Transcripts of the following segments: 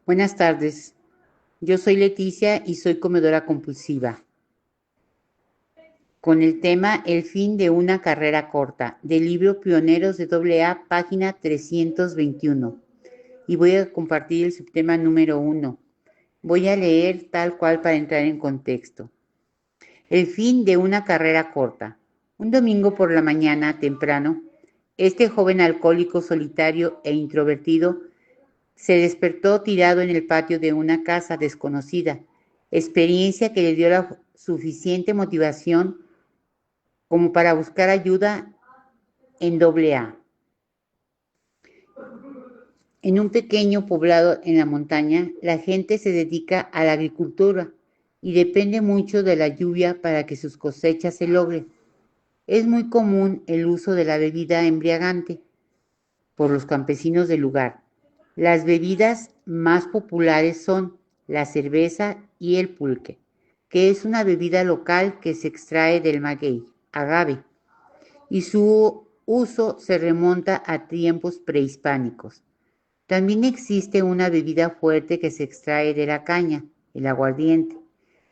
Buenas tardes, yo soy Leticia y soy comedora compulsiva, con el tema El fin de una carrera corta, del libro Pioneros de AA, página 321. Y voy a compartir el subtema número 1. Voy a leer tal cual para entrar en contexto. El fin de una carrera corta. Un domingo por la mañana, temprano, este joven alcohólico solitario e introvertido se despertó tirado en el patio de una casa desconocida, experiencia que le dio la suficiente motivación como para buscar ayuda en AA. En un pequeño poblado en la montaña, la gente se dedica a la agricultura y depende mucho de la lluvia para que sus cosechas se logren. Es muy común el uso de la bebida embriagante por los campesinos del lugar. Las bebidas más populares son la cerveza y el pulque, que es una bebida local que se extrae del maguey, agave, y su uso se remonta a tiempos prehispánicos. También existe una bebida fuerte que se extrae de la caña, el aguardiente.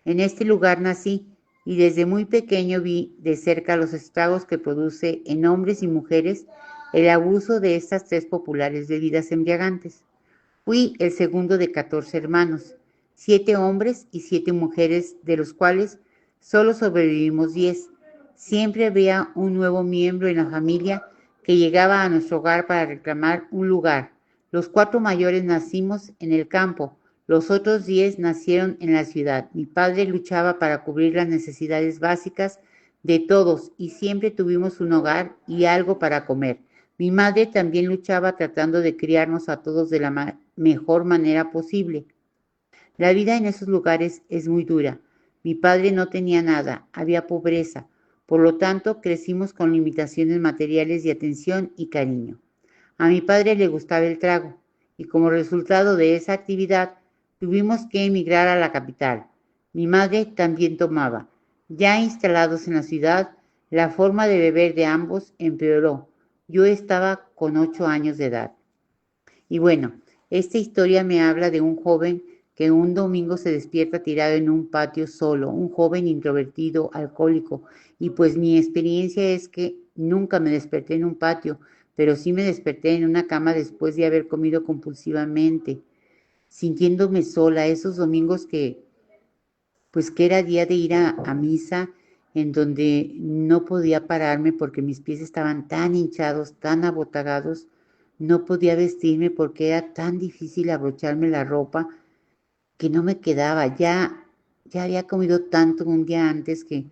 En este lugar nací y desde muy pequeño vi de cerca los estragos que produce en hombres y mujeres el abuso de estas tres populares bebidas embriagantes. Fui el segundo de 14 hermanos, 7 hombres y 7 mujeres, de los cuales solo sobrevivimos 10. Siempre había un nuevo miembro en la familia que llegaba a nuestro hogar para reclamar un lugar. Los 4 mayores nacimos en el campo, los otros 10 nacieron en la ciudad. Mi padre luchaba para cubrir las necesidades básicas de todos y siempre tuvimos un hogar y algo para comer. Mi madre también luchaba tratando de criarnos a todos de la mejor manera posible. La vida en esos lugares es muy dura. Mi padre no tenía nada, había pobreza. Por lo tanto, crecimos con limitaciones materiales de atención y cariño. A mi padre le gustaba el trago y como resultado de esa actividad tuvimos que emigrar a la capital. Mi madre también tomaba. Ya instalados en la ciudad, la forma de beber de ambos empeoró. Yo estaba con 8 años de edad. Y bueno, esta historia me habla de un joven que un domingo se despierta tirado en un patio solo, un joven introvertido, alcohólico. Y pues mi experiencia es que nunca me desperté en un patio, pero sí me desperté en una cama después de haber comido compulsivamente, sintiéndome sola, esos domingos que era día de ir a misa, en donde no podía pararme porque mis pies estaban tan hinchados, tan abotagados, no podía vestirme porque era tan difícil abrocharme la ropa que no me quedaba. Ya había comido tanto un día antes que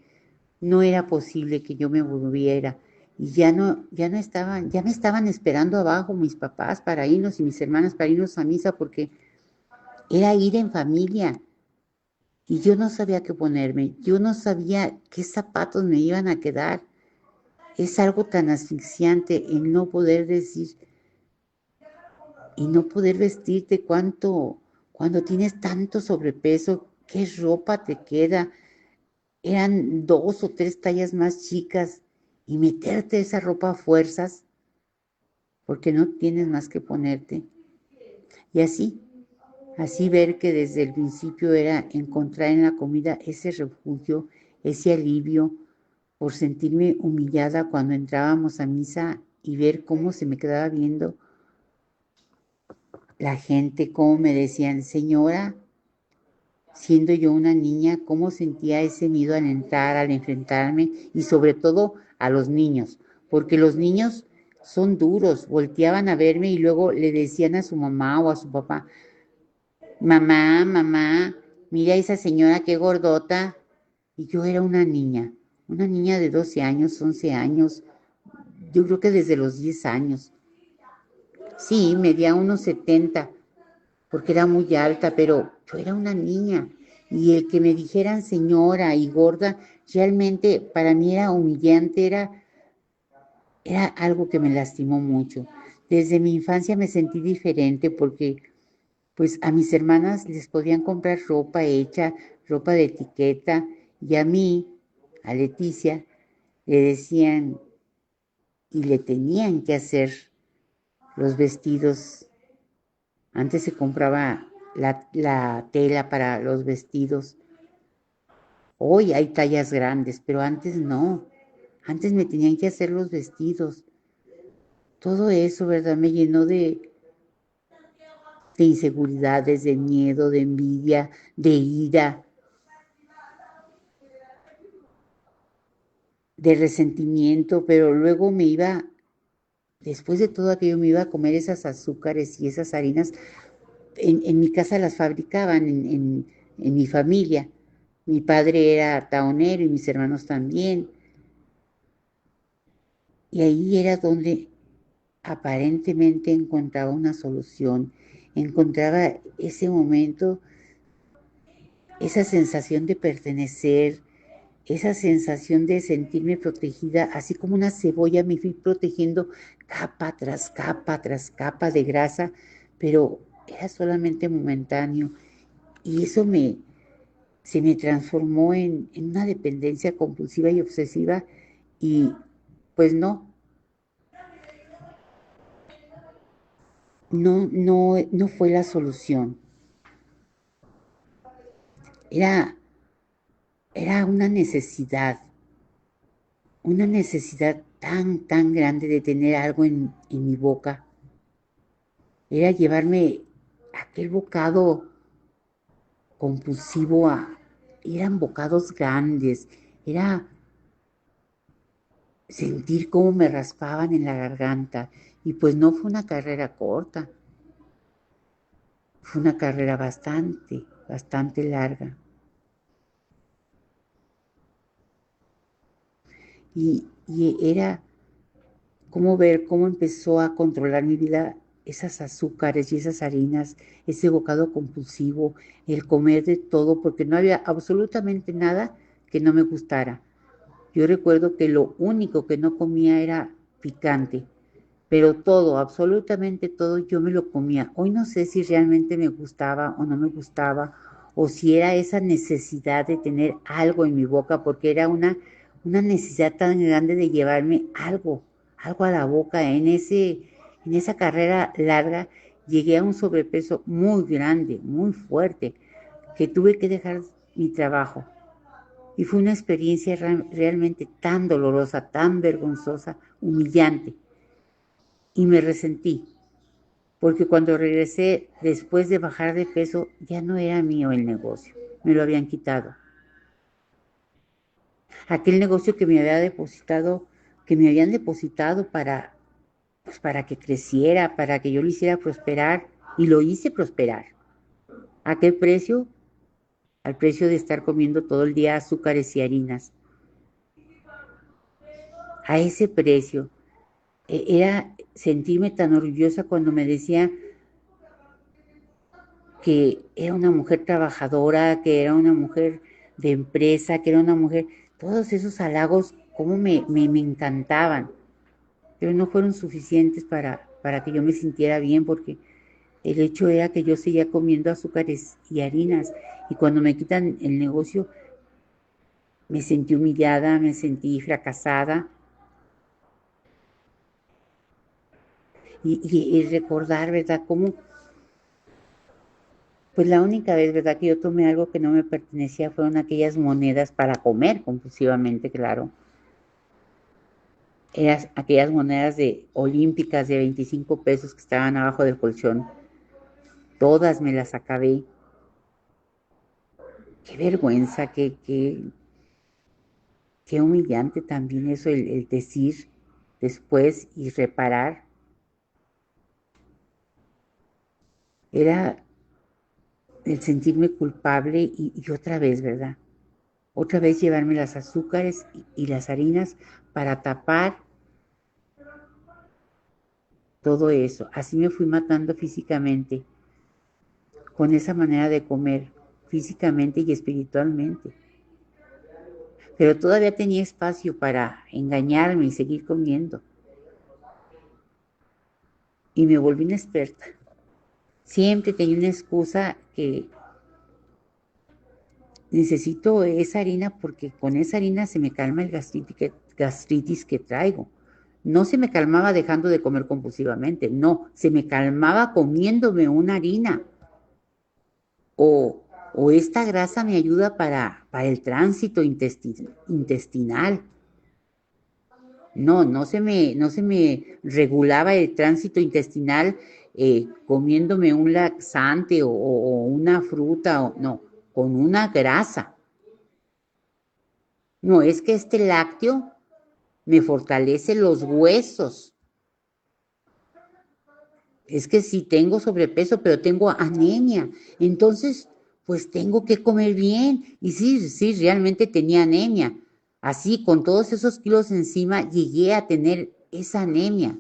no era posible que yo me volviera. Y ya no estaban, ya me estaban esperando abajo mis papás para irnos y mis hermanas para irnos a misa porque era ir en familia. Y yo no sabía qué ponerme, yo no sabía qué zapatos me iban a quedar. Es algo tan asfixiante el no poder decir y no poder vestirte cuando tienes tanto sobrepeso, qué ropa te queda. Eran 2 o 3 tallas más chicas y meterte esa ropa a fuerzas porque no tienes más que ponerte. Y así ver que desde el principio era encontrar en la comida ese refugio, ese alivio, por sentirme humillada cuando entrábamos a misa y ver cómo se me quedaba viendo la gente, cómo me decían, señora, siendo yo una niña, cómo sentía ese miedo al entrar, al enfrentarme y sobre todo a los niños, porque los niños son duros, volteaban a verme y luego le decían a su mamá o a su papá, mamá, mira a esa señora qué gordota. Y yo era una niña de 12 años, 11 años, yo creo que desde los 10 años. Sí, medía unos 70 porque era muy alta, pero yo era una niña. Y el que me dijeran señora y gorda, realmente para mí era humillante, era algo que me lastimó mucho. Desde mi infancia me sentí diferente porque pues a mis hermanas les podían comprar ropa hecha, ropa de etiqueta, y a mí, a Leticia, le decían y le tenían que hacer los vestidos. Antes se compraba la tela para los vestidos. Hoy hay tallas grandes, pero antes no. Antes me tenían que hacer los vestidos. Todo eso, ¿verdad? Me llenó de inseguridades, de miedo, de envidia, de ira, de resentimiento, pero luego me iba, después de todo aquello, me iba a comer esas azúcares y esas harinas. En mi casa las fabricaban, en mi familia. Mi padre era taonero y mis hermanos también. Y ahí era donde aparentemente encontraba una solución, encontraba ese momento, esa sensación de pertenecer, esa sensación de sentirme protegida, así como una cebolla me fui protegiendo capa tras capa de grasa, pero era solamente momentáneo y eso se me transformó en una dependencia compulsiva y obsesiva y pues no fue la solución. Era, era una necesidad tan grande de tener algo en mi boca. Era llevarme aquel bocado compulsivo eran bocados grandes, era sentir cómo me raspaban en la garganta. Y pues no fue una carrera corta, fue una carrera bastante larga. Y era como ver cómo empezó a controlar mi vida esas azúcares y esas harinas, ese bocado compulsivo, el comer de todo, porque no había absolutamente nada que no me gustara. Yo recuerdo que lo único que no comía era picante, pero todo, absolutamente todo, yo me lo comía. Hoy no sé si realmente me gustaba o no me gustaba, o si era esa necesidad de tener algo en mi boca, porque era una necesidad tan grande de llevarme algo a la boca. En esa carrera larga llegué a un sobrepeso muy grande, muy fuerte, que tuve que dejar mi trabajo. Y fue una experiencia realmente tan dolorosa, tan vergonzosa, humillante. Y me resentí, porque cuando regresé después de bajar de peso, ya no era mío el negocio, me lo habían quitado. Aquel negocio que me había depositado, que me habían depositado pues para que creciera, para que yo lo hiciera prosperar, y lo hice prosperar. ¿A qué precio? Al precio de estar comiendo todo el día azúcares y harinas. A ese precio. Era sentirme tan orgullosa cuando me decía que era una mujer trabajadora, que era una mujer de empresa, que era una mujer, todos esos halagos, cómo me encantaban, pero no fueron suficientes para que yo me sintiera bien, porque el hecho era que yo seguía comiendo azúcares y harinas, y cuando me quitan el negocio, me sentí humillada, me sentí fracasada, y recordar, ¿verdad?, cómo pues la única vez, ¿verdad?, que yo tomé algo que no me pertenecía fueron aquellas monedas para comer compulsivamente, claro. Eran aquellas monedas de olímpicas de 25 pesos que estaban abajo del colchón. Todas me las acabé. Qué vergüenza, qué humillante también eso, el decir después y reparar. Era el sentirme culpable y otra vez, ¿verdad? Otra vez llevarme las azúcares y las harinas para tapar todo eso. Así me fui matando físicamente, con esa manera de comer, físicamente y espiritualmente. Pero todavía tenía espacio para engañarme y seguir comiendo. Y me volví una experta. Siempre tenía una excusa que necesito esa harina porque con esa harina se me calma el gastritis que traigo. No se me calmaba dejando de comer compulsivamente, no, se me calmaba comiéndome una harina. o, o esta grasa me ayuda para el tránsito intestinal. No, no se me regulaba el tránsito intestinal comiéndome un laxante o una fruta, no, con una grasa. No, es que este lácteo me fortalece los huesos. Es que sí tengo sobrepeso, pero tengo anemia. Entonces, pues tengo que comer bien. Y sí, sí, realmente tenía anemia. Así, con todos esos kilos encima, llegué a tener esa anemia,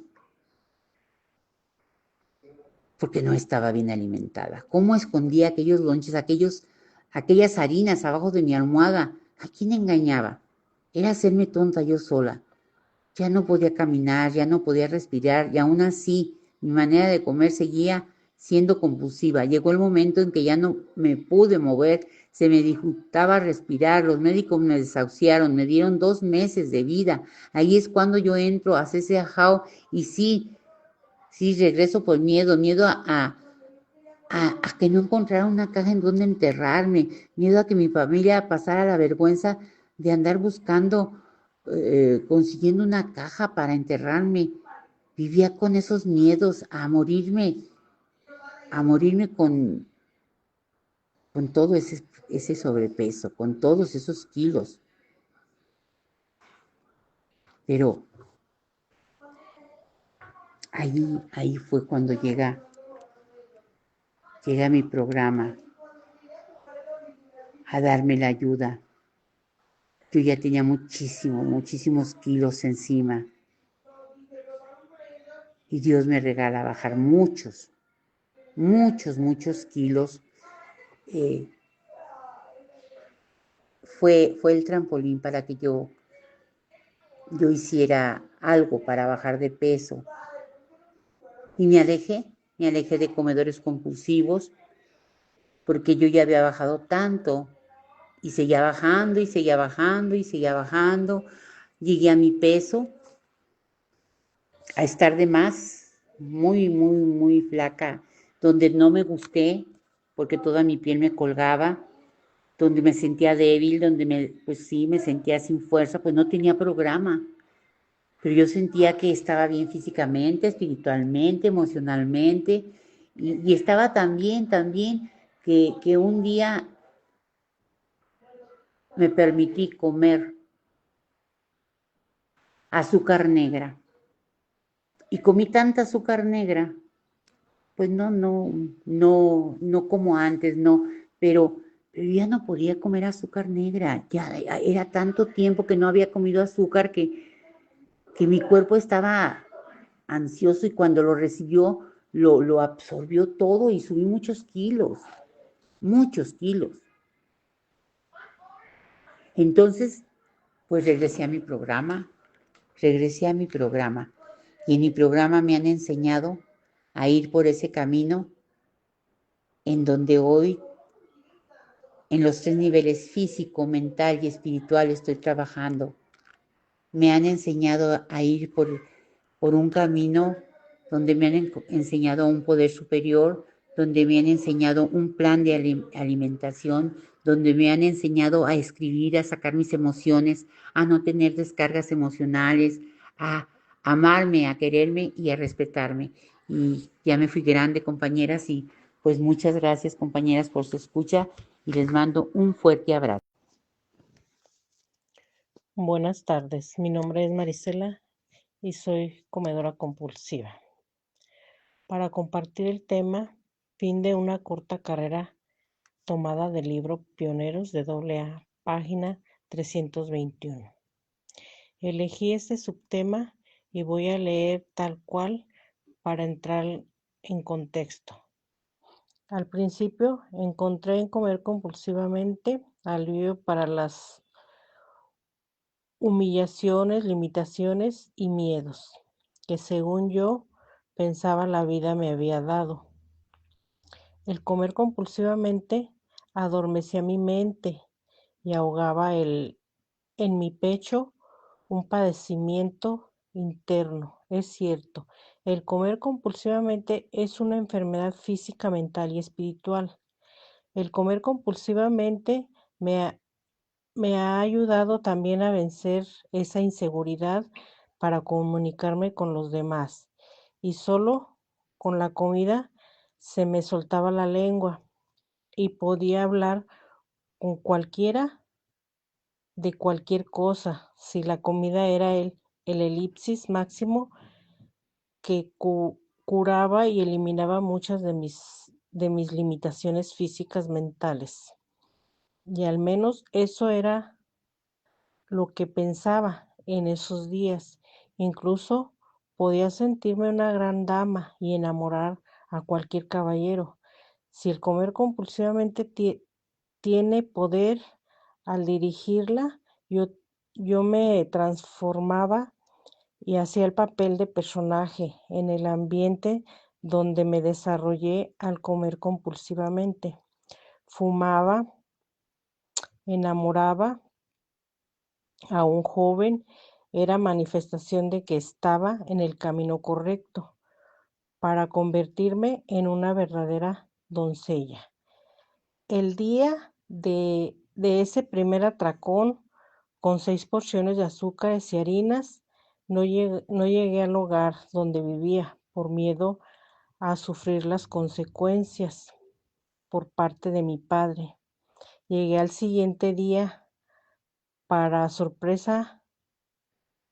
porque no estaba bien alimentada. ¿Cómo escondía aquellos lonches, aquellas harinas abajo de mi almohada? ¿A quién engañaba? Era hacerme tonta yo sola. Ya no podía caminar, ya no podía respirar y aún así mi manera de comer seguía siendo compulsiva. Llegó el momento en que ya no me pude mover, se me dificultaba respirar, los médicos me desahuciaron, me dieron 2 meses de vida. Ahí es cuando yo entro a CCAJAO y sí, sí, regreso por miedo, miedo a que no encontrara una caja en donde enterrarme, miedo a que mi familia pasara la vergüenza de andar buscando, consiguiendo una caja para enterrarme. Vivía con esos miedos a morirme con todo ese sobrepeso, con todos esos kilos. Pero ahí fue cuando llega mi programa a darme la ayuda. Yo ya tenía muchísimos kilos encima y Dios me regala bajar muchos kilos. Eh, fue el trampolín para que yo hiciera algo para bajar de peso. Y me alejé de comedores compulsivos porque yo ya había bajado tanto y seguía bajando y seguía bajando y seguía bajando. Llegué a mi peso, a estar de más, muy flaca, donde no me gusté porque toda mi piel me colgaba, donde me sentía débil, pues sí, me sentía sin fuerza, pues no tenía programa, pero yo sentía que estaba bien físicamente, espiritualmente, emocionalmente, y estaba también que un día me permití comer azúcar negra, y comí tanta azúcar negra, pues no como antes, no, pero ya no podía comer azúcar negra, ya era tanto tiempo que no había comido azúcar que mi cuerpo estaba ansioso y cuando lo recibió lo absorbió todo y subí muchos kilos. Entonces, pues regresé a mi programa y en mi programa me han enseñado a ir por ese camino en donde hoy en los 3 niveles físico, mental y espiritual estoy trabajando. Me han enseñado a ir por un camino donde me han enseñado un poder superior, donde me han enseñado un plan de alimentación, donde me han enseñado a escribir, a sacar mis emociones, a no tener descargas emocionales, a amarme, a quererme y a respetarme. Y ya me fui grande, compañeras, y pues muchas gracias, compañeras, por su escucha y les mando un fuerte abrazo. Buenas tardes, mi nombre es Marisela y soy comedora compulsiva. Para compartir el tema, fin de una corta carrera tomada del libro Pioneros de AA, página 321. Elegí este subtema y voy a leer tal cual para entrar en contexto. Al principio encontré en comer compulsivamente alivio para las humillaciones, limitaciones y miedos que según yo pensaba la vida me había dado. El comer compulsivamente adormecía mi mente y ahogaba en mi pecho un padecimiento interno. Es cierto, el comer compulsivamente es una enfermedad física, mental y espiritual. El comer compulsivamente me ha, me ha ayudado también a vencer esa inseguridad para comunicarme con los demás. Y solo con la comida se me soltaba la lengua y podía hablar con cualquiera de cualquier cosa. Si la comida era el elipsis máximo que curaba y eliminaba muchas de mis limitaciones físicas mentales. Y al menos eso era lo que pensaba en esos días. Incluso podía sentirme una gran dama y enamorar a cualquier caballero. Si el comer compulsivamente tiene poder al dirigirla, yo, yo me transformaba y hacía el papel de personaje en el ambiente donde me desarrollé al comer compulsivamente. Fumaba, enamoraba a un joven, era manifestación de que estaba en el camino correcto para convertirme en una verdadera doncella. El día de ese primer atracón, con 6 porciones de azúcares y harinas, no llegué al hogar donde vivía por miedo a sufrir las consecuencias por parte de mi padre. Llegué al siguiente día. Para sorpresa,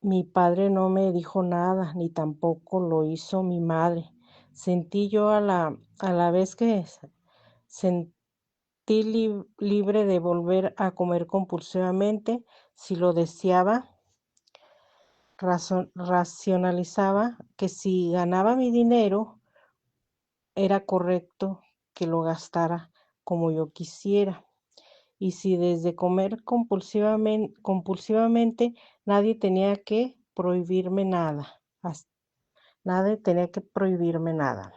mi padre no me dijo nada, ni tampoco lo hizo mi madre. Sentí yo a la vez que sentí libre de volver a comer compulsivamente si lo deseaba. Racionalizaba que si ganaba mi dinero era correcto que lo gastara como yo quisiera. Y si desde comer compulsivamente nadie tenía que prohibirme nada, nadie tenía que prohibirme nada.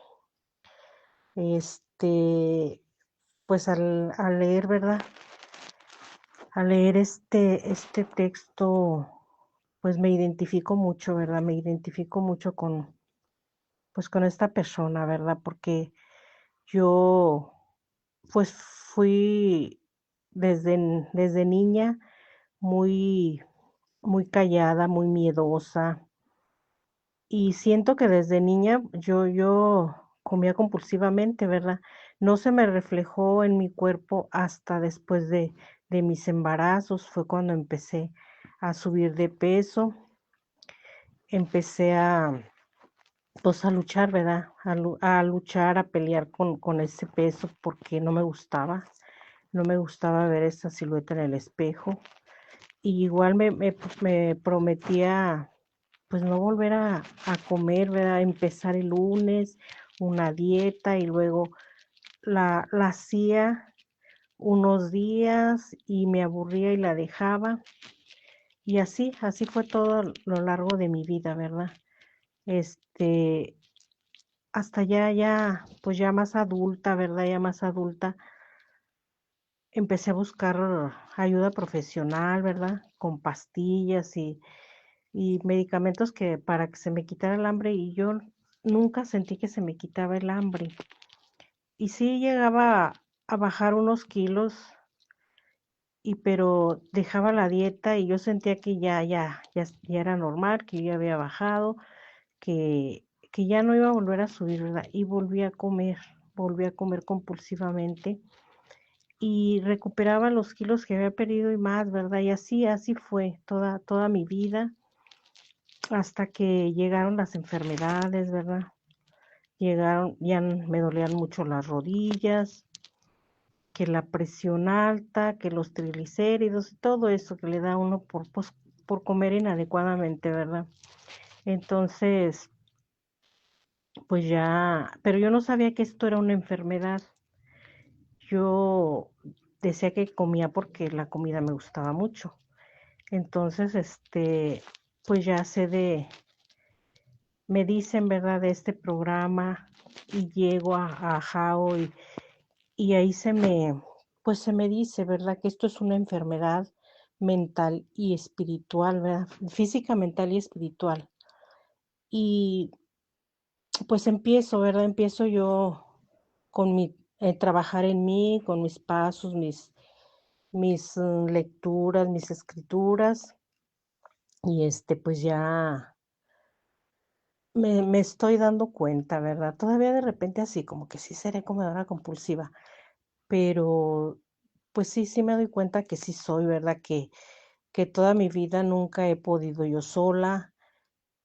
Este, pues al leer, ¿verdad? Al leer este texto, pues me identifico mucho, ¿verdad? Me identifico mucho pues con esta persona, ¿verdad? Porque yo, pues fui desde niña muy, muy callada, muy miedosa. Y siento que desde niña yo comía compulsivamente, ¿verdad? No se me reflejó en mi cuerpo hasta después de mis embarazos. Fue cuando empecé a subir de peso, empecé pues a luchar, ¿verdad? A luchar, a pelear con ese peso porque no me gustaba ver esa silueta en el espejo. Y igual me prometía pues no volver a comer, ¿verdad? Empezar el lunes una dieta y luego la hacía unos días y me aburría y la dejaba. Y así fue todo lo largo de mi vida, ¿verdad? Este, hasta pues ya más adulta, ¿verdad? Ya más adulta, empecé a buscar ayuda profesional, ¿verdad? Con pastillas y medicamentos que para que se me quitara el hambre y yo nunca sentí que se me quitaba el hambre. Y sí llegaba a bajar unos kilos pero dejaba la dieta y yo sentía que ya era normal, que yo ya había bajado, que ya no iba a volver a subir, ¿verdad? Y volví a comer compulsivamente y recuperaba los kilos que había perdido y más, ¿verdad? Y así fue toda mi vida hasta que llegaron las enfermedades, ¿verdad? Llegaron, ya me dolían mucho las rodillas, que la presión alta, que los triglicéridos, todo eso que le da a uno pues, por comer inadecuadamente, ¿verdad? Entonces, pues ya, pero yo no sabía que esto era una enfermedad. Yo decía que comía porque la comida me gustaba mucho. Entonces, pues ya me dicen, ¿verdad?, de este programa y llego a JAO y ahí pues se me dice, ¿verdad?, que esto es una enfermedad mental y espiritual, ¿verdad? Física, mental y espiritual. Y pues empiezo, ¿verdad? Empiezo yo con trabajar en mí, con mis pasos, mis lecturas, mis escrituras. Y pues ya me estoy dando cuenta, ¿verdad? Todavía de repente así, como que sí seré comedora compulsiva, pero pues sí me doy cuenta que sí soy, ¿verdad? Que toda mi vida nunca he podido yo sola,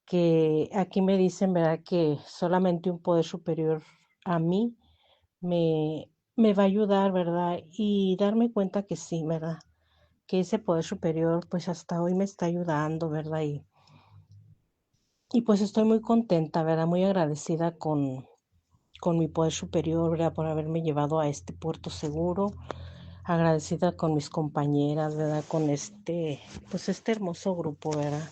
que aquí me dicen, ¿verdad? Que solamente un poder superior a mí me va a ayudar, ¿verdad? Y darme cuenta que sí, ¿verdad? Que ese poder superior pues hasta hoy me está ayudando, ¿verdad? Y pues estoy muy contenta, ¿verdad? Muy agradecida con mi poder superior, ¿verdad? Por haberme llevado a este puerto seguro. Agradecida con mis compañeras, ¿verdad? Con pues este hermoso grupo, ¿verdad?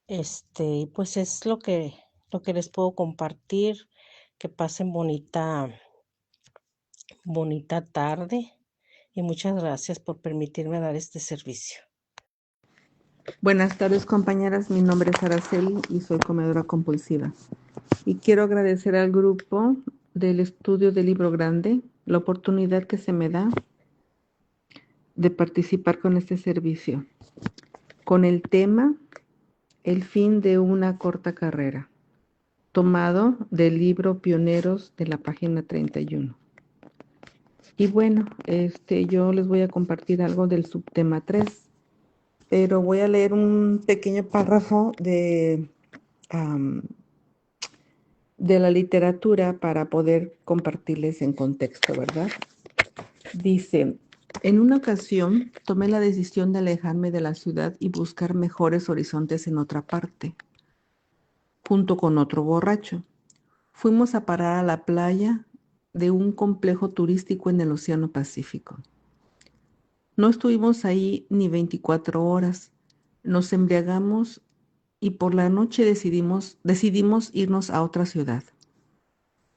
Y pues es lo que les puedo compartir. Que pasen bonita tarde y muchas gracias por permitirme dar este servicio. Buenas tardes, compañeras. Mi nombre es Araceli y soy comedora compulsiva. Y quiero agradecer al grupo del estudio del libro grande la oportunidad que se me da de participar con este servicio, con el tema El fin de una corta carrera, tomado del libro Pioneros de la página 31. Y bueno, yo les voy a compartir algo del subtema 3, pero voy a leer un pequeño párrafo de la literatura para poder compartirles en contexto, ¿verdad? Dice, en una ocasión tomé la decisión de alejarme de la ciudad y buscar mejores horizontes en otra parte, junto con otro borracho. Fuimos a parar a la playa de un complejo turístico en el Océano Pacífico. No estuvimos ahí ni 24 horas. Nos embriagamos y por la noche decidimos irnos a otra ciudad,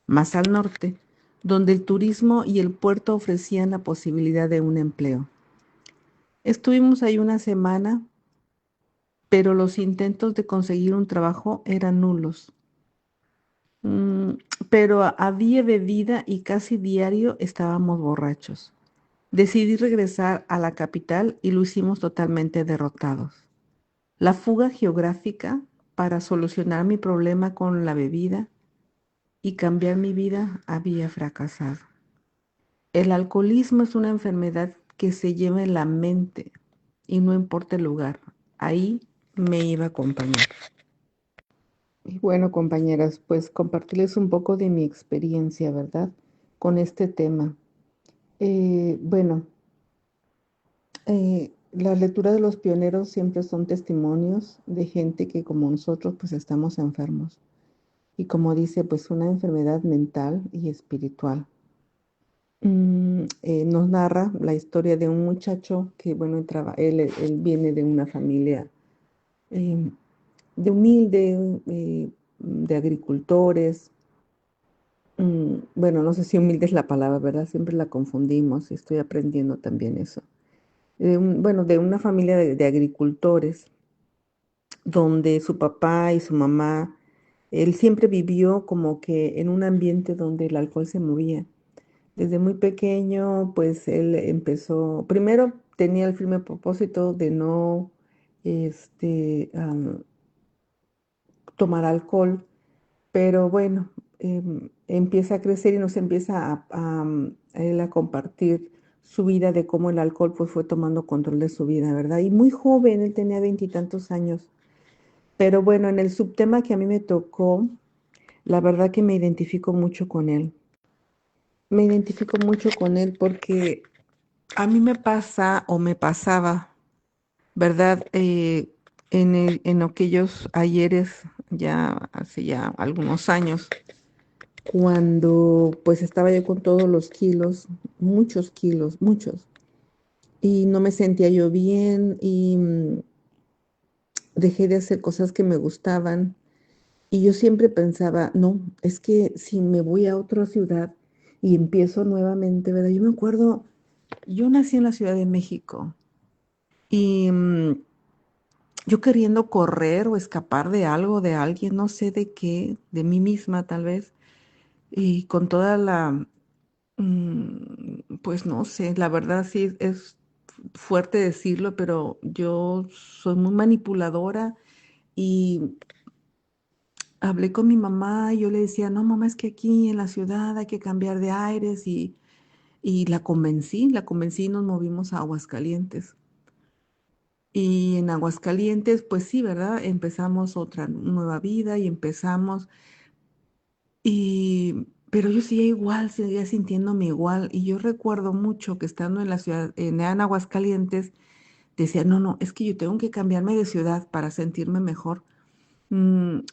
más al norte, donde el turismo y el puerto ofrecían la posibilidad de un empleo. Estuvimos ahí una semana, pero los intentos de conseguir un trabajo eran nulos. Mm, pero a día de vida y casi diario estábamos borrachos. Decidí regresar a la capital y lo hicimos totalmente derrotados. La fuga geográfica para solucionar mi problema con la bebida y cambiar mi vida había fracasado. El alcoholismo es una enfermedad que se lleva en la mente y no importa el lugar, ahí me iba a acompañar. Y bueno, compañeras, pues compartirles un poco de mi experiencia, ¿verdad? Con este tema. Bueno, la lectura de los pioneros siempre son testimonios de gente que como nosotros pues estamos enfermos. Y como dice, pues una enfermedad mental y espiritual. Nos narra la historia de un muchacho que, bueno, él viene de una familia eh, de humilde, de agricultores. Bueno, no sé si humilde es la palabra, ¿verdad? Siempre la confundimos y estoy aprendiendo también eso. Bueno, de una familia de agricultores, donde su papá y su mamá, él siempre vivió como que en un ambiente donde el alcohol se movía. Desde muy pequeño, pues él empezó, primero tenía el firme propósito de no tomar alcohol, pero bueno, empieza a crecer y nos empieza a él a compartir su vida de cómo el alcohol pues fue tomando control de su vida, ¿verdad? Y muy joven, él tenía 20 y tantos años. Pero bueno, en el subtema que a mí me tocó, la verdad que me identifico mucho con él. Me identifico mucho con él porque a mí me pasa o me pasaba, ¿verdad? En aquellos ayeres, ya hace ya algunos años, cuando pues estaba yo con todos los kilos, muchos, y no me sentía yo bien y dejé de hacer cosas que me gustaban. Y yo siempre pensaba, no, es que si me voy a otra ciudad y empiezo nuevamente, ¿verdad? Yo me acuerdo, yo nací en la Ciudad de México y yo queriendo correr o escapar de algo, de alguien, no sé de qué, de mí misma tal vez, y con toda Pues no sé, la verdad sí es fuerte decirlo, pero yo soy muy manipuladora y hablé con mi mamá y yo le decía, no, mamá, es que aquí en la ciudad hay que cambiar de aires y la convencí y nos movimos a Aguascalientes. Y en Aguascalientes, pues sí, ¿verdad? Empezamos otra nueva vida y empezamos, pero yo seguía igual, seguía sintiéndome igual. Y yo recuerdo mucho que estando en la ciudad, en Aguascalientes, decía, no, no, es que yo tengo que cambiarme de ciudad para sentirme mejor.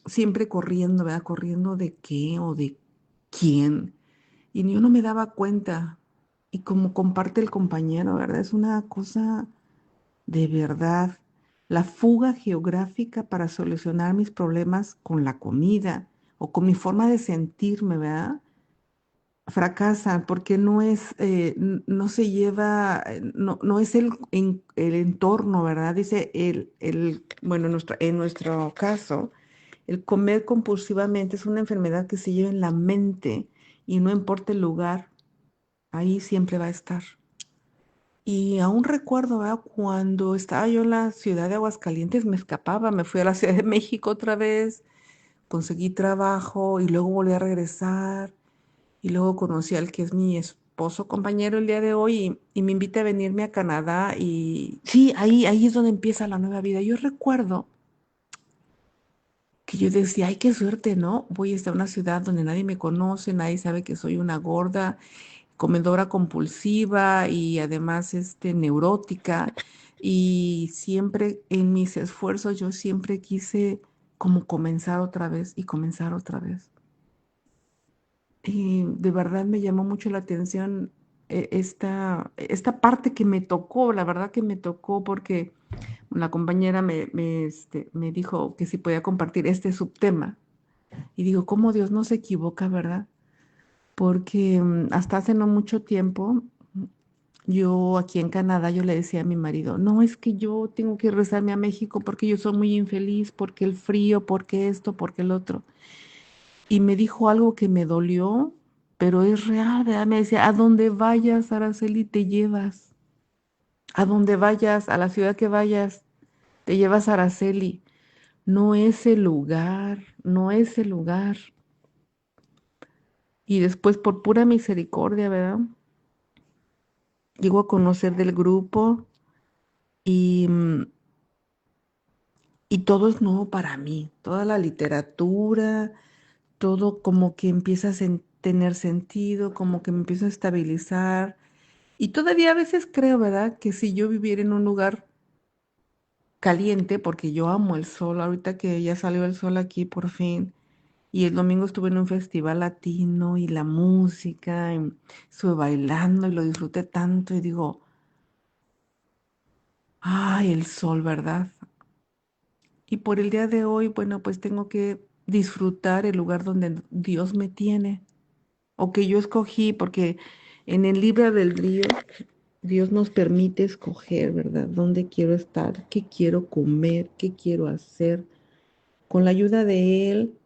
Siempre corriendo, ¿verdad? Corriendo de qué o de quién. Y yo no me daba cuenta. Y como comparte el compañero, ¿verdad? Es una cosa de verdad. La fuga geográfica para solucionar mis problemas con la comida o con mi forma de sentirme, ¿verdad? Fracasan porque no se lleva, no es el entorno, ¿verdad? Dice bueno, en nuestro caso, el comer compulsivamente es una enfermedad que se lleva en la mente y no importa el lugar, ahí siempre va a estar. Y aún recuerdo, ¿verdad? Cuando estaba yo en la ciudad de Aguascalientes, me escapaba, me fui a la Ciudad de México otra vez, conseguí trabajo y luego volví a regresar. Y luego conocí al que es mi esposo, compañero el día de hoy, y me invita a venirme a Canadá. Y sí, ahí es donde empieza la nueva vida. Yo recuerdo que yo decía, ay, qué suerte, ¿no? Voy a estar en una ciudad donde nadie me conoce, nadie sabe que soy una gorda, comedora compulsiva y además neurótica. Y siempre en mis esfuerzos yo siempre quise como comenzar otra vez y comenzar otra vez. Y de verdad me llamó mucho la atención esta parte que me tocó, la verdad que me tocó porque la compañera me dijo que si podía compartir este subtema. Y digo, ¿cómo Dios no se equivoca, verdad? Porque hasta hace no mucho tiempo, yo aquí en Canadá, yo le decía a mi marido, no, es que yo tengo que regresarme a México porque yo soy muy infeliz, porque el frío, porque esto, porque el otro. Y me dijo algo que me dolió, pero es real, ¿verdad? Me decía, a donde vayas, Araceli, te llevas. A donde vayas, a la ciudad que vayas, te llevas a Araceli. No es el lugar, no es el lugar. Y después, por pura misericordia, ¿verdad? Llego a conocer del grupo y, y todo es nuevo para mí. Toda la literatura, todo como que empieza a tener sentido, como que me empiezo a estabilizar. Y todavía a veces creo, ¿verdad? Que si yo viviera en un lugar caliente, porque yo amo el sol, ahorita que ya salió el sol aquí por fin, y el domingo estuve en un festival latino y la música, y estuve bailando y lo disfruté tanto y digo, ay, el sol, ¿verdad? Y por el día de hoy, bueno, pues tengo que disfrutar el lugar donde Dios me tiene, o que yo escogí, porque en el libre albedrío Dios nos permite escoger, ¿verdad? ¿Dónde quiero estar? ¿Qué quiero comer? ¿Qué quiero hacer? Con la ayuda de Él,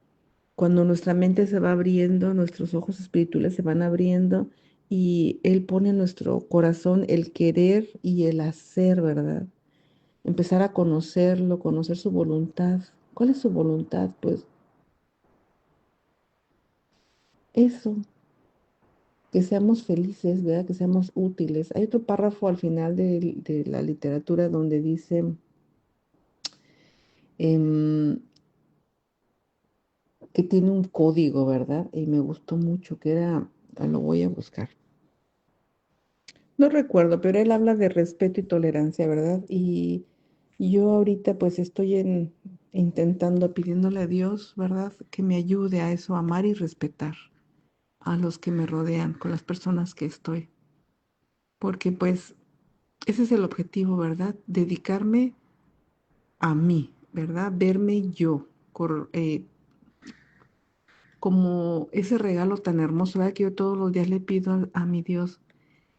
cuando nuestra mente se va abriendo, nuestros ojos espirituales se van abriendo y Él pone en nuestro corazón el querer y el hacer, ¿verdad? Empezar a conocerlo, conocer su voluntad. ¿Cuál es su voluntad? Pues eso, que seamos felices, ¿verdad? Que seamos útiles. Hay otro párrafo al final de la literatura donde dice, em, que tiene un código, ¿verdad? Y me gustó mucho, que era, lo voy a buscar. No recuerdo, pero él habla de respeto y tolerancia, ¿verdad? Y yo ahorita pues estoy intentando, pidiéndole a Dios, ¿verdad? Que me ayude a eso, a amar y respetar a los que me rodean, con las personas que estoy. Porque pues ese es el objetivo, ¿verdad? Dedicarme a mí, ¿verdad? Verme yo, como ese regalo tan hermoso, ¿verdad? Que yo todos los días le pido a mi Dios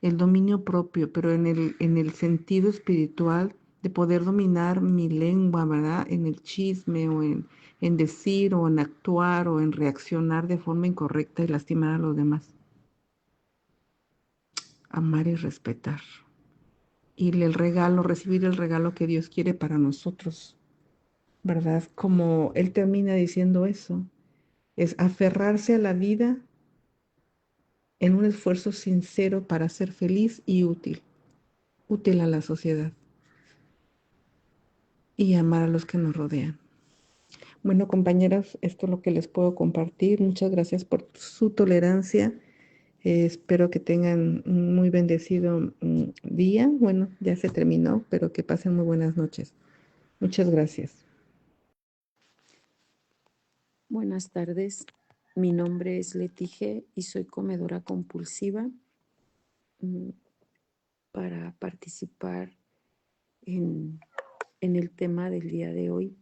el dominio propio, pero en el sentido espiritual de poder dominar mi lengua, ¿verdad? En el chisme o en decir o en actuar o en reaccionar de forma incorrecta y lastimar a los demás. amar y respetar. Y recibir el regalo que Dios quiere para nosotros, ¿verdad? Como Él termina diciendo eso, es aferrarse a la vida en un esfuerzo sincero para ser feliz y útil a la sociedad y amar a los que nos rodean. Bueno, compañeras, esto es lo que les puedo compartir. Muchas gracias por su tolerancia. Espero que tengan un muy bendecido día. Bueno, ya se terminó, pero que pasen muy buenas noches. Muchas gracias. Buenas tardes, mi nombre es Letige y soy comedora compulsiva. Para participar en el tema del día de hoy,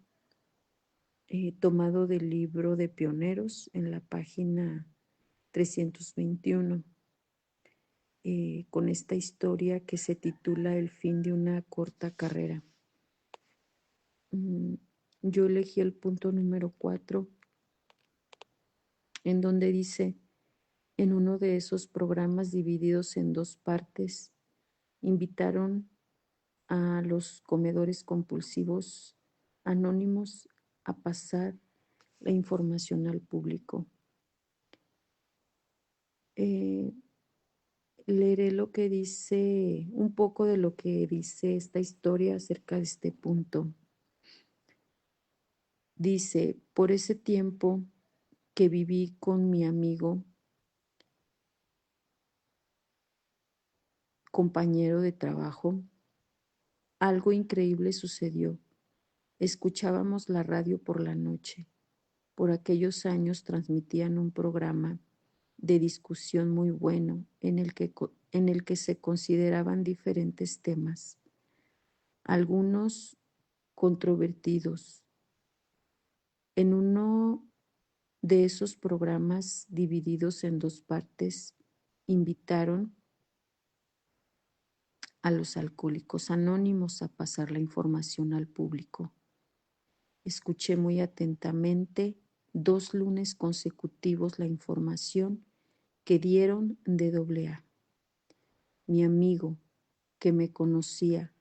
tomado del libro de Pioneros en la página 321, con esta historia que se titula El fin de una corta carrera. Yo elegí el punto número 4, en donde dice: en uno de esos programas divididos en dos partes, invitaron a los comedores compulsivos anónimos a pasar la información al público. Leeré lo que dice, un poco de lo que dice esta historia acerca de este punto. Dice: por ese tiempo que viví con mi amigo, compañero de trabajo, algo increíble sucedió. Escuchábamos la radio por la noche. Por aquellos años transmitían un programa de discusión muy bueno en el que se consideraban diferentes temas, algunos controvertidos. En uno de esos programas divididos en dos partes, invitaron a los alcohólicos anónimos a pasar la información al público. Escuché muy atentamente 2 lunes consecutivos la información que dieron de AA. Mi amigo, que me conocía,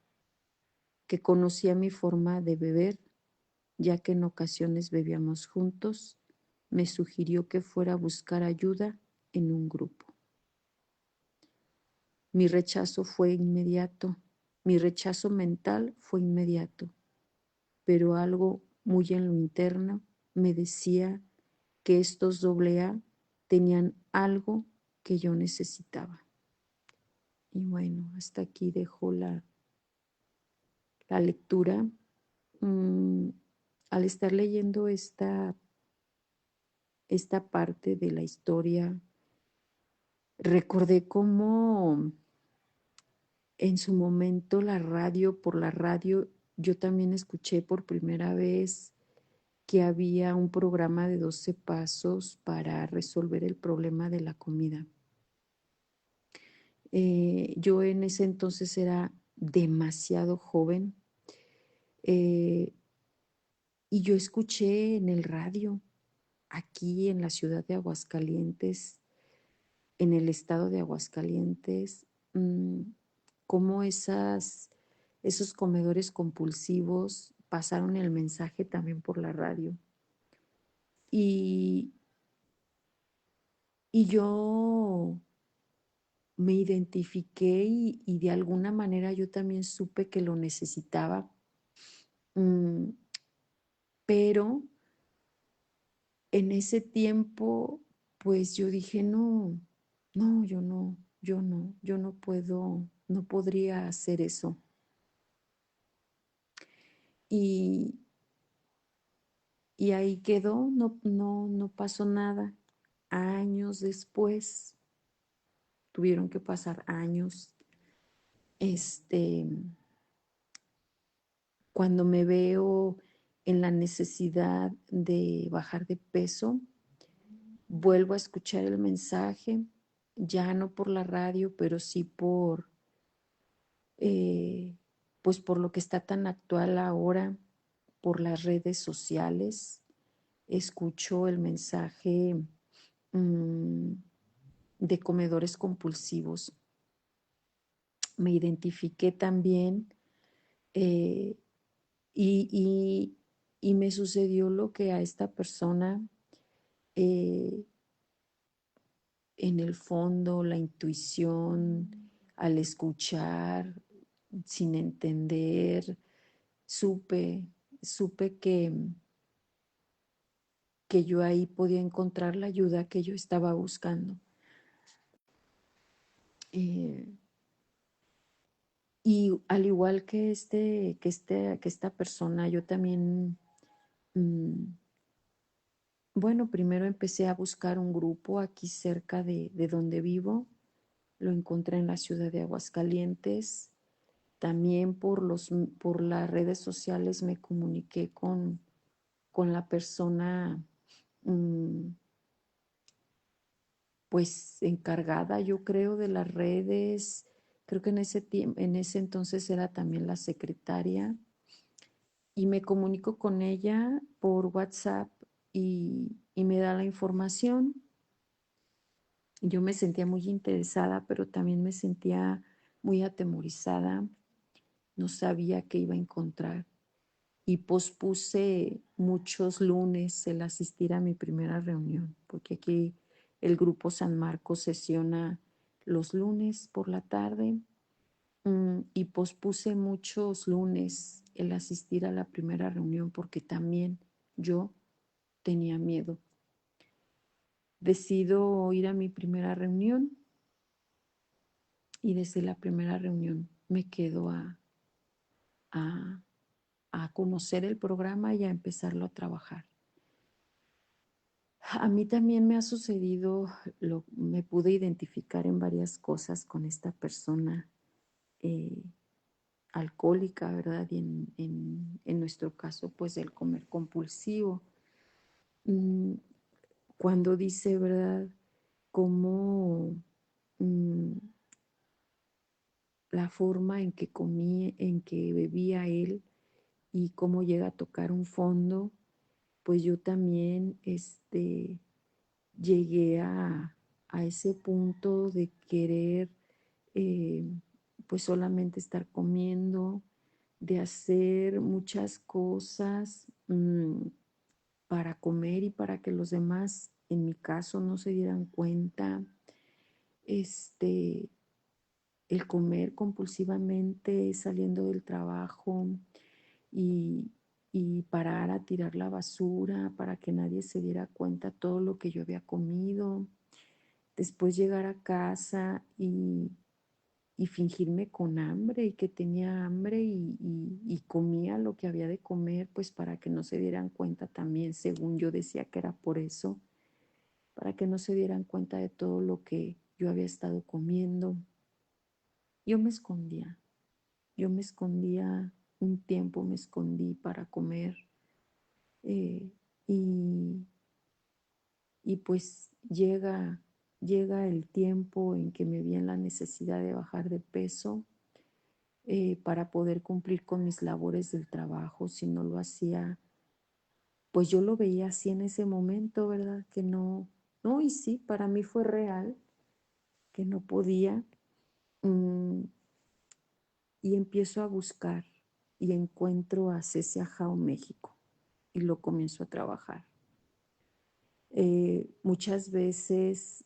que conocía mi forma de beber, ya que en ocasiones bebíamos juntos, me sugirió que fuera a buscar ayuda en un grupo. Mi rechazo mental fue inmediato, pero algo muy en lo interno me decía que estos AA tenían algo que yo necesitaba. Y bueno, hasta aquí dejo la lectura. Al estar leyendo esta parte de la historia, recordé cómo en su momento por la radio, yo también escuché por primera vez que había un programa de 12 pasos para resolver el problema de la comida. Yo en ese entonces era demasiado joven, y yo escuché en el radio, aquí en la ciudad de Aguascalientes, en el estado de Aguascalientes, cómo esos comedores compulsivos pasaron el mensaje también por la radio. Y yo me identifiqué y de alguna manera yo también supe que lo necesitaba, pero en ese tiempo, pues yo dije, no, yo no puedo, no podría hacer eso. Y ahí quedó, no pasó nada. Años después, tuvieron que pasar años, cuando me veo en la necesidad de bajar de peso, vuelvo a escuchar el mensaje, ya no por la radio, pero sí pues por lo que está tan actual ahora, por las redes sociales. Escucho el mensaje de comedores compulsivos me identifiqué también eh, y, y- y me sucedió lo que a esta persona, eh, en el fondo, la intuición, al escuchar, sin entender, supe, supe que yo ahí podía encontrar la ayuda que yo estaba buscando. Eh, y al igual que esta persona, yo también, mm, bueno, primero empecé a buscar un grupo aquí cerca de donde vivo. Lo encontré en la ciudad de Aguascalientes. También por las redes sociales me comuniqué con la persona, mm, pues encargada, yo creo, de las redes. Creo que en ese entonces era también la secretaria. Y me comunico con ella por WhatsApp y me da la información. Yo me sentía muy interesada, pero también me sentía muy atemorizada. No sabía qué iba a encontrar. Y pospuse muchos lunes el asistir a mi primera reunión, porque aquí el grupo San Marcos sesiona los lunes por la tarde, y pospuse muchos lunes el asistir a la primera reunión porque también yo tenía miedo. Decido ir a mi primera reunión y desde la primera reunión me quedo a, a conocer el programa y a empezarlo a trabajar. A mí también me ha sucedido, me pude identificar en varias cosas con esta persona eh, alcohólica, ¿verdad? Y en nuestro caso, pues el comer compulsivo. Mm, Cuando dice, ¿verdad? Cómo mm, la forma en que comía, en que bebía él y cómo llega a tocar un fondo, pues yo también llegué a ese punto de querer, eh, pues solamente estar comiendo, de hacer muchas cosas para comer y para que los demás, en mi caso, no se dieran cuenta. Este, el comer compulsivamente saliendo del trabajo y, y parar a tirar la basura para que nadie se diera cuenta todo lo que yo había comido. Después llegar a casa y fingirme con hambre y que tenía hambre y comía lo que había de comer, pues para que no se dieran cuenta también, según yo decía que era por eso, para que no se dieran cuenta de todo lo que yo había estado comiendo. Yo me escondía, yo me escondía un tiempo, me escondí para comer, eh, y, y pues llega el tiempo en que me vi en la necesidad de bajar de peso, para poder cumplir con mis labores del trabajo. Si no lo hacía, pues yo lo veía así en ese momento, ¿verdad? Que no, no, y sí, para mí fue real, que no podía. mm, y empiezo a buscar y encuentro a CCA México y lo comienzo a trabajar. Muchas veces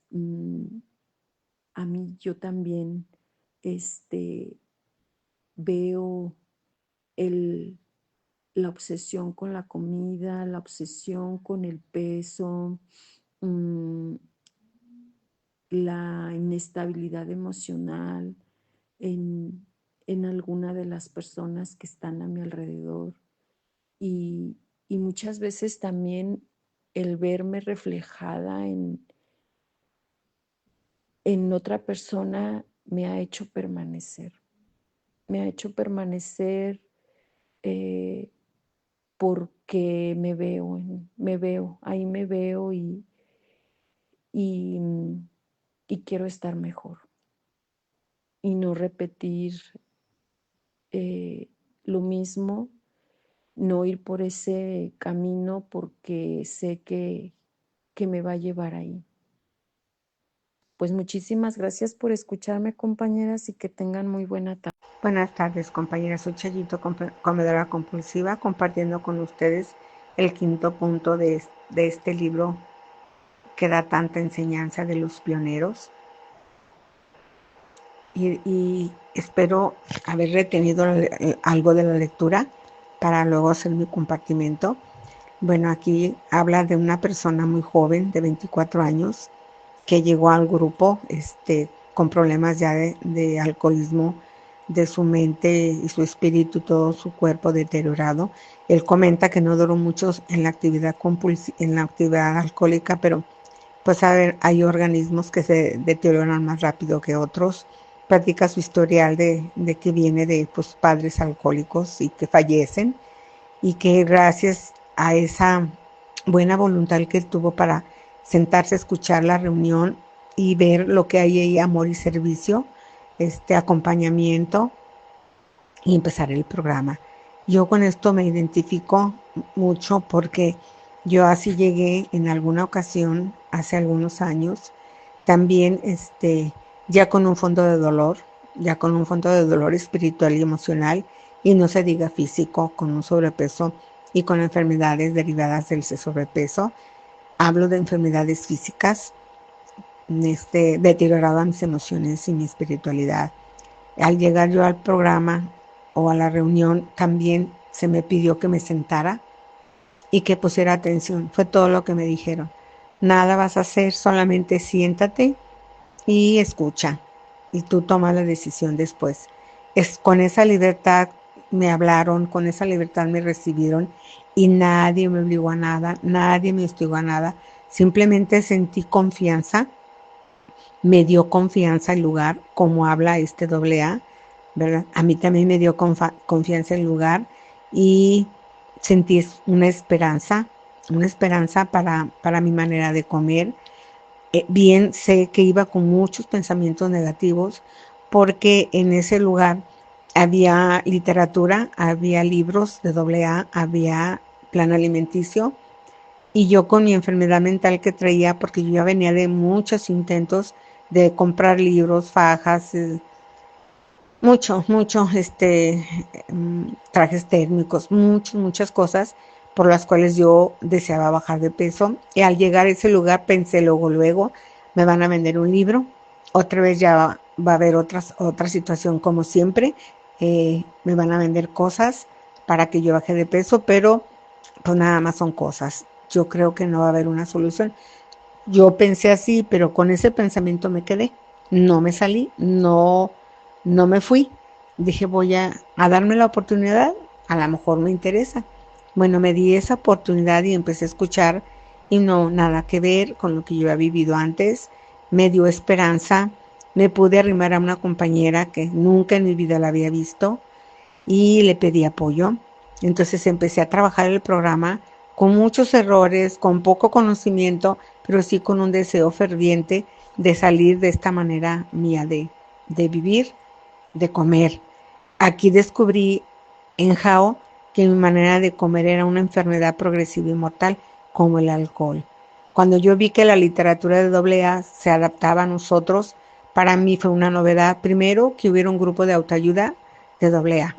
a mí yo también veo el, la obsesión con la comida, la obsesión con el peso, mm, la inestabilidad emocional en, en alguna de las personas que están a mi alrededor y, y muchas veces también el verme reflejada en otra persona me ha hecho permanecer, eh, porque ahí me veo y, y quiero estar mejor y no repetir eh, lo mismo, no ir por ese camino porque sé que me va a llevar ahí. Pues muchísimas gracias por escucharme, compañeras, y que tengan muy buena tarde. Buenas tardes, compañeras. Soy Chayito, comedora compulsiva, compartiendo con ustedes el quinto punto de este libro que da tanta enseñanza de los pioneros. Y espero haber retenido algo de la lectura para luego hacer mi compartimento. Bueno, aquí habla de una persona muy joven, de 24 años, que llegó al grupo con problemas ya de alcoholismo, de su mente y su espíritu, todo su cuerpo deteriorado. Él comenta que no duró mucho en la actividad alcohólica, pero pues a ver, hay organismos que se deterioran más rápido que otros. Platica su historial de que viene de pues, padres alcohólicos y que fallecen, y que gracias a esa buena voluntad que él tuvo para sentarse a escuchar la reunión y ver lo que hay ahí, amor y servicio, acompañamiento, y empezar el programa. Yo con esto me identifico mucho porque yo así llegué en alguna ocasión, hace algunos años, también ya con un fondo de dolor, espiritual y emocional, y no se diga físico, con un sobrepeso y con enfermedades derivadas del sobrepeso. Hablo de enfermedades físicas, deterioraban mis emociones y mi espiritualidad. Al llegar yo al programa o a la reunión, también se me pidió que me sentara y que pusiera atención. Fue todo lo que me dijeron. Nada vas a hacer, solamente siéntate y escucha. Y tú tomas la decisión después. Con esa libertad me hablaron, con esa libertad me recibieron, y nadie me obligó a nada, nadie me hostigó a nada. Simplemente sentí confianza, me dio confianza el lugar, como habla AA, ¿verdad? A mí también me dio confianza el lugar, y sentí una esperanza para mi manera de comer. Bien sé que iba con muchos pensamientos negativos, porque en ese lugar había literatura, había libros de AA, había plan alimenticio, y yo con mi enfermedad mental que traía, porque yo ya venía de muchos intentos de comprar libros, fajas, mucho, trajes térmicos, muchas cosas por las cuales yo deseaba bajar de peso. Y al llegar a ese lugar pensé luego, me van a vender un libro, otra vez ya va a haber otra situación como siempre, me van a vender cosas para que yo baje de peso, pero pues nada más son cosas. Yo creo que no va a haber una solución. Yo pensé así, pero con ese pensamiento me quedé. No me salí, no me fui. Dije, voy a darme la oportunidad, a lo mejor me interesa. Bueno, me di esa oportunidad y empecé a escuchar, y no, nada que ver con lo que yo había vivido antes. Me dio esperanza, me pude arrimar a una compañera que nunca en mi vida la había visto y le pedí apoyo. Entonces empecé a trabajar el programa con muchos errores, con poco conocimiento, pero sí con un deseo ferviente de salir de esta manera mía de vivir, de comer. Aquí descubrí en Jao que mi manera de comer era una enfermedad progresiva y mortal, como el alcohol. Cuando yo vi que la literatura de AA se adaptaba a nosotros, para mí fue una novedad. Primero, que hubiera un grupo de autoayuda de AA.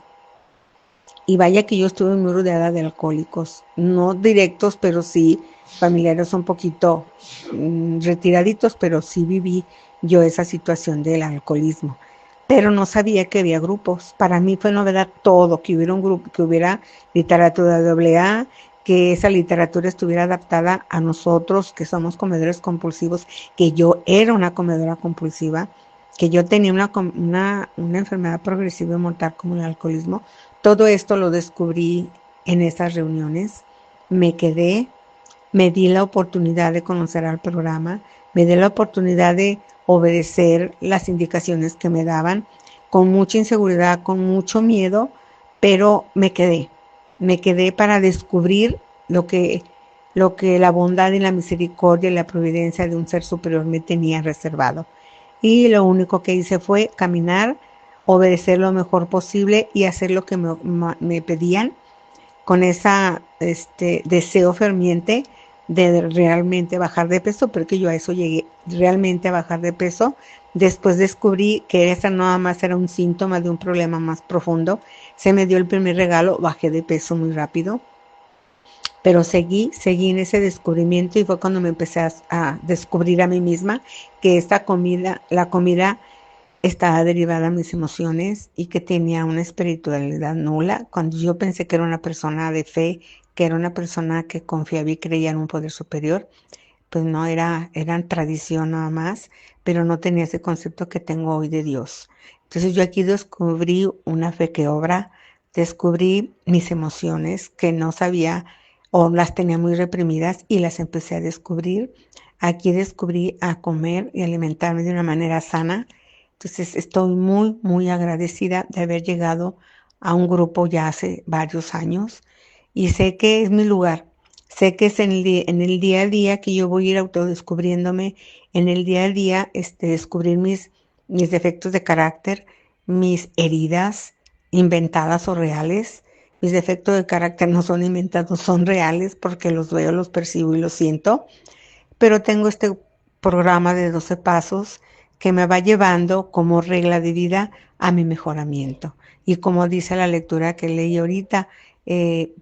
Y vaya que yo estuve muy rodeada de alcohólicos, no directos, pero sí familiares un poquito retiraditos, pero sí viví yo esa situación del alcoholismo. Pero no sabía que había grupos. Para mí fue novedad todo, que hubiera un grupo, que hubiera literatura de AA, que esa literatura estuviera adaptada a nosotros, que somos comedores compulsivos, que yo era una comedora compulsiva, que yo tenía una enfermedad progresiva y mortal como el alcoholismo. Todo esto lo descubrí en esas reuniones. Me quedé, me di la oportunidad de conocer al programa, me di la oportunidad de obedecer las indicaciones que me daban, con mucha inseguridad, con mucho miedo, pero me quedé para descubrir lo que la bondad y la misericordia y la providencia de un ser superior me tenía reservado. Y lo único que hice fue caminar, obedecer lo mejor posible y hacer lo que me pedían, con ese deseo ferviente de realmente bajar de peso, porque yo a eso llegué, realmente a bajar de peso. Después descubrí que esa nada más era un síntoma de un problema más profundo. Se me dio el primer regalo, bajé de peso muy rápido, pero seguí en ese descubrimiento y fue cuando me empecé a descubrir a mí misma que esta comida, la comida estaba derivada a mis emociones y que tenía una espiritualidad nula. Cuando yo pensé que era una persona de fe, que era una persona que confiaba y creía en un poder superior, pues no eran tradición nada más, pero no tenía ese concepto que tengo hoy de Dios. Entonces yo aquí descubrí una fe que obra, descubrí mis emociones que no sabía o las tenía muy reprimidas y las empecé a descubrir. Aquí descubrí a comer y alimentarme de una manera sana. Entonces estoy muy, muy agradecida de haber llegado a un grupo ya hace varios años y sé que es mi lugar. Sé que es en el día a día que yo voy a ir autodescubriéndome, en el día a día descubrir mis defectos de carácter, mis heridas inventadas o reales. Mis defectos de carácter no son inventados, son reales porque los veo, los percibo y los siento. Pero tengo este programa de 12 pasos que me va llevando como regla de vida a mi mejoramiento. Y como dice la lectura que leí ahorita,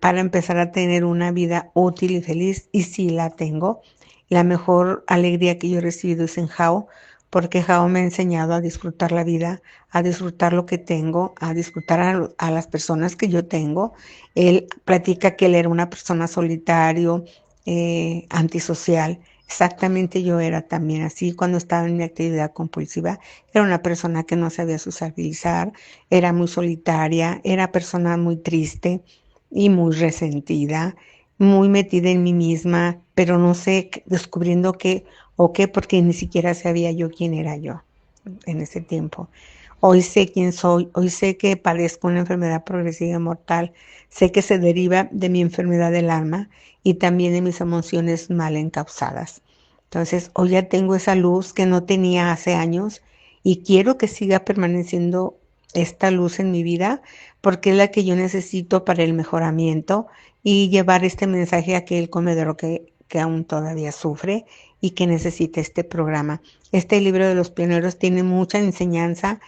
para empezar a tener una vida útil y feliz, y sí la tengo. La mejor alegría que yo he recibido es en Jao, porque Jao me ha enseñado a disfrutar la vida, a disfrutar lo que tengo, a disfrutar a las personas que yo tengo. Él platica que él era una persona solitario, antisocial. Exactamente yo era también así cuando estaba en mi actividad compulsiva. Era una persona que no sabía sociabilizar, era muy solitaria, era persona muy triste y muy resentida, muy metida en mí misma, pero no sé, descubriendo qué o qué, porque ni siquiera sabía yo quién era yo en ese tiempo. Hoy sé quién soy, hoy sé que padezco una enfermedad progresiva y mortal, sé que se deriva de mi enfermedad del alma y también de mis emociones mal encausadas. Entonces, hoy ya tengo esa luz que no tenía hace años y quiero que siga permaneciendo esta luz en mi vida porque es la que yo necesito para el mejoramiento y llevar este mensaje a aquel comedor que aún todavía sufre y que necesita este programa. Este libro de los pioneros tiene mucha enseñanza,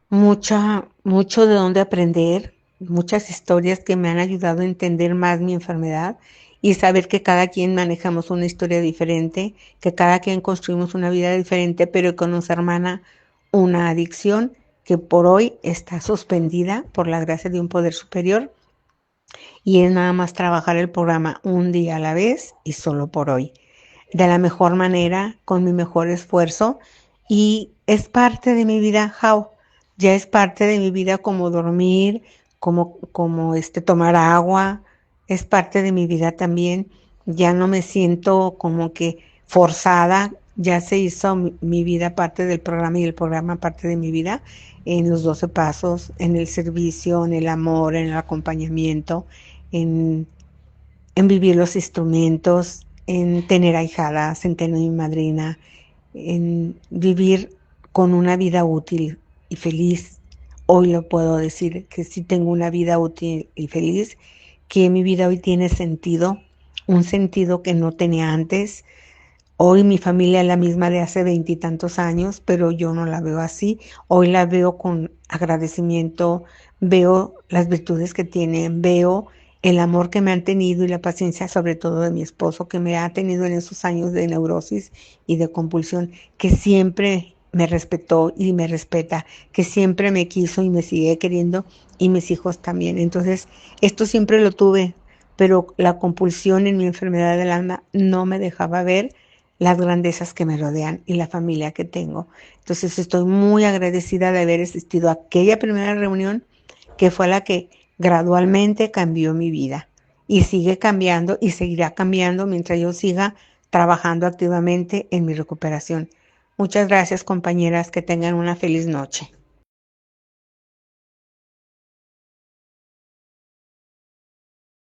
mucho de dónde aprender, muchas historias que me han ayudado a entender más mi enfermedad y saber que cada quien manejamos una historia diferente, que cada quien construimos una vida diferente, pero que nos hermana una adicción que por hoy está suspendida por la gracia de un poder superior y es nada más trabajar el programa un día a la vez y solo por hoy, de la mejor manera, con mi mejor esfuerzo y es parte de mi vida, Jao. Ya es parte de mi vida como dormir, como tomar agua, es parte de mi vida también. Ya no me siento como que forzada, ya se hizo mi vida parte del programa y el programa parte de mi vida en los 12 pasos, en el servicio, en el amor, en el acompañamiento, en, en vivir los instrumentos, en tener ahijadas, en tener mi madrina, en vivir con una vida útil y feliz. Hoy lo puedo decir que sí tengo una vida útil y feliz, que mi vida hoy tiene sentido, un sentido que no tenía antes. Hoy mi familia es la misma de hace 20 y tantos años, pero yo no la veo así. Hoy la veo con agradecimiento, veo las virtudes que tienen, veo el amor que me han tenido y la paciencia sobre todo de mi esposo que me ha tenido en esos años de neurosis y de compulsión, que siempre me respetó y me respeta, que siempre me quiso y me sigue queriendo y mis hijos también. Entonces, esto siempre lo tuve, pero la compulsión en mi enfermedad del alma no me dejaba ver las grandezas que me rodean y la familia que tengo. Entonces estoy muy agradecida de haber asistido a aquella primera reunión que fue la que gradualmente cambió mi vida y sigue cambiando y seguirá cambiando mientras yo siga trabajando activamente en mi recuperación. Muchas gracias, compañeras, que tengan una feliz noche.